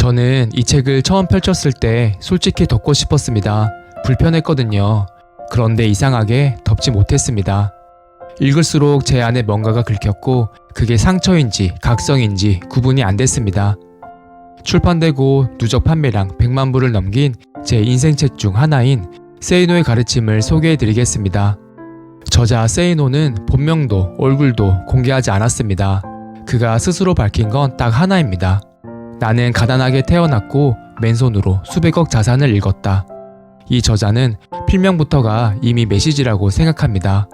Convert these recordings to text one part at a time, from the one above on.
저는 이 책을 처음 펼쳤을 때 솔직히 덮고 싶었습니다. 불편했거든요. 그런데 이상하게 덮지 못했습니다. 읽을수록 제 안에 뭔가가 긁혔고 그게 상처인지 각성인지 구분이 안 됐습니다. 출판되고 누적 판매량 100만 부를 넘긴 제 인생책 중 하나인 세이노의 가르침을 소개해드리겠습니다. 저자 세이노는 본명도 얼굴도 공개하지 않았습니다. 그가 스스로 밝힌 건 딱 하나입니다. 나는 가난하게 태어났고 맨손으로 수백억 자산을 읽었다. 이 저자는 필명부터가 이미 메시지라고 생각합니다.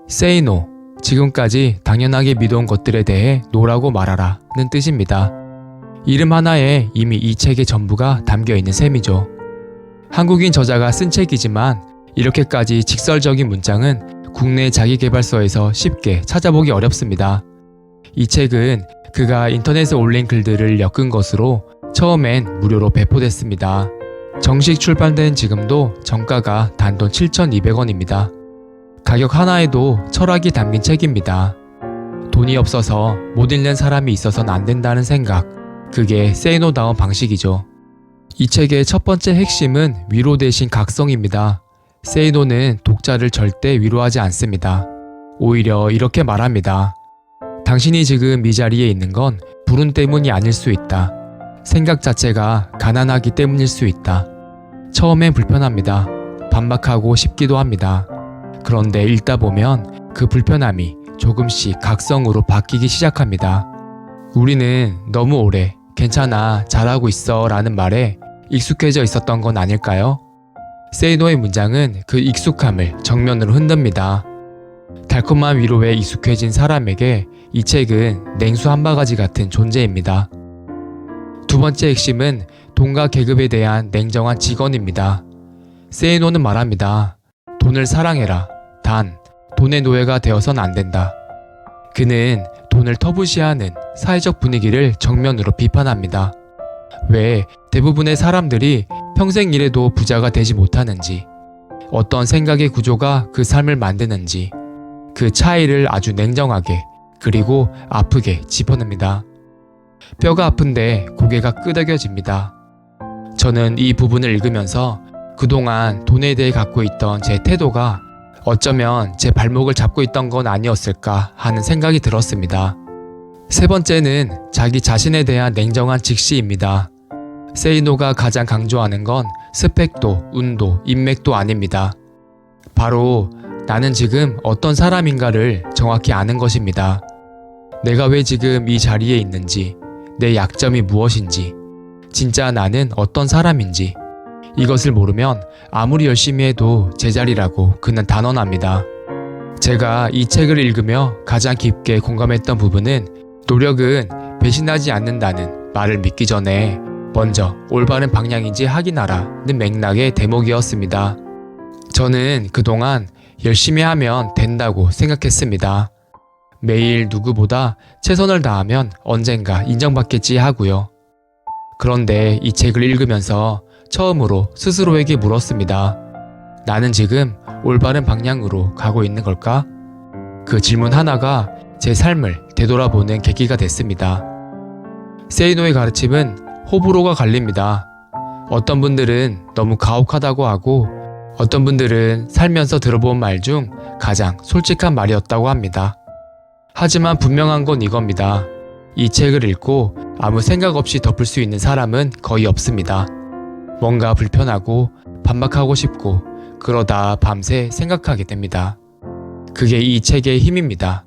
Say no. 지금까지 당연하게 믿어온 것들에 대해 노라고 말하라 는 뜻입니다. 이름 하나에 이미 이 책의 전부가 담겨있는 셈이죠. 한국인 저자가 쓴 책이지만 이렇게까지 직설적인 문장은 국내 자기계발서에서 쉽게 찾아보기 어렵습니다. 이 책은 그가 인터넷에 올린 글들을 엮은 것으로 처음엔 무료로 배포됐습니다. 정식 출판된 지금도 정가가 단돈 7,200원입니다. 가격 하나에도 철학이 담긴 책입니다. 돈이 없어서 못 읽는 사람이 있어서는 안 된다는 생각, 그게 세이노다운 방식이죠. 이 책의 첫 번째 핵심은 위로 대신 각성입니다. 세이노는 독자를 절대 위로하지 않습니다. 오히려 이렇게 말합니다. 당신이 지금 이 자리에 있는 건 불운 때문이 아닐 수 있다. 생각 자체가 가난하기 때문일 수 있다. 처음엔 불편합니다. 반박하고 싶기도 합니다. 그런데 읽다 보면 그 불편함이 조금씩 각성으로 바뀌기 시작합니다. 우리는 너무 오래 괜찮아, 잘하고 있어 라는 말에 익숙해져 있었던 건 아닐까요? 세이노의 문장은 그 익숙함을 정면으로 흔듭니다. 달콤한 위로에 익숙해진 사람에게 이 책은 냉수 한 바가지 같은 존재입니다. 두 번째 핵심은 돈과 계급에 대한 냉정한 직언입니다. 세이노는 말합니다. 돈을 사랑해라. 단, 돈의 노예가 되어선 안 된다. 그는 돈을 터부시하는 사회적 분위기를 정면으로 비판합니다. 왜 대부분의 사람들이 평생 일해도 부자가 되지 못하는지, 어떤 생각의 구조가 그 삶을 만드는지, 그 차이를 아주 냉정하게 그리고 아프게 짚어냅니다. 뼈가 아픈데 고개가 끄덕여집니다. 저는 이 부분을 읽으면서 그동안 돈에 대해 갖고 있던 제 태도가 어쩌면 제 발목을 잡고 있던 건 아니었을까 하는 생각이 들었습니다. 세 번째는 자기 자신에 대한 냉정한 직시입니다. 세이노가 가장 강조하는 건 스펙도, 운도, 인맥도 아닙니다. 바로 나는 지금 어떤 사람인가를 정확히 아는 것입니다. 내가 왜 지금 이 자리에 있는지, 내 약점이 무엇인지, 진짜 나는 어떤 사람인지, 이것을 모르면 아무리 열심히 해도 제자리라고 그는 단언합니다. 제가 이 책을 읽으며 가장 깊게 공감했던 부분은 노력은 배신하지 않는다는 말을 믿기 전에 먼저 올바른 방향인지 확인하라는 맥락의 대목이었습니다. 저는 그동안 열심히 하면 된다고 생각했습니다. 매일 누구보다 최선을 다하면 언젠가 인정받겠지 하고요. 그런데 이 책을 읽으면서 처음으로 스스로에게 물었습니다. 나는 지금 올바른 방향으로 가고 있는 걸까? 그 질문 하나가 제 삶을 되돌아보는 계기가 됐습니다. 세이노의 가르침은 호불호가 갈립니다. 어떤 분들은 너무 가혹하다고 하고 어떤 분들은 살면서 들어본 말 중 가장 솔직한 말이었다고 합니다. 하지만 분명한 건 이겁니다. 이 책을 읽고 아무 생각 없이 덮을 수 있는 사람은 거의 없습니다. 뭔가 불편하고 반박하고 싶고 그러다 밤새 생각하게 됩니다. 그게 이 책의 힘입니다.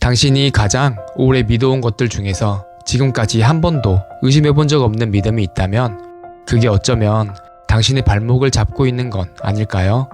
당신이 가장 오래 믿어온 것들 중에서 지금까지 한 번도 의심해본 적 없는 믿음이 있다면 그게 어쩌면 당신의 발목을 잡고 있는 건 아닐까요?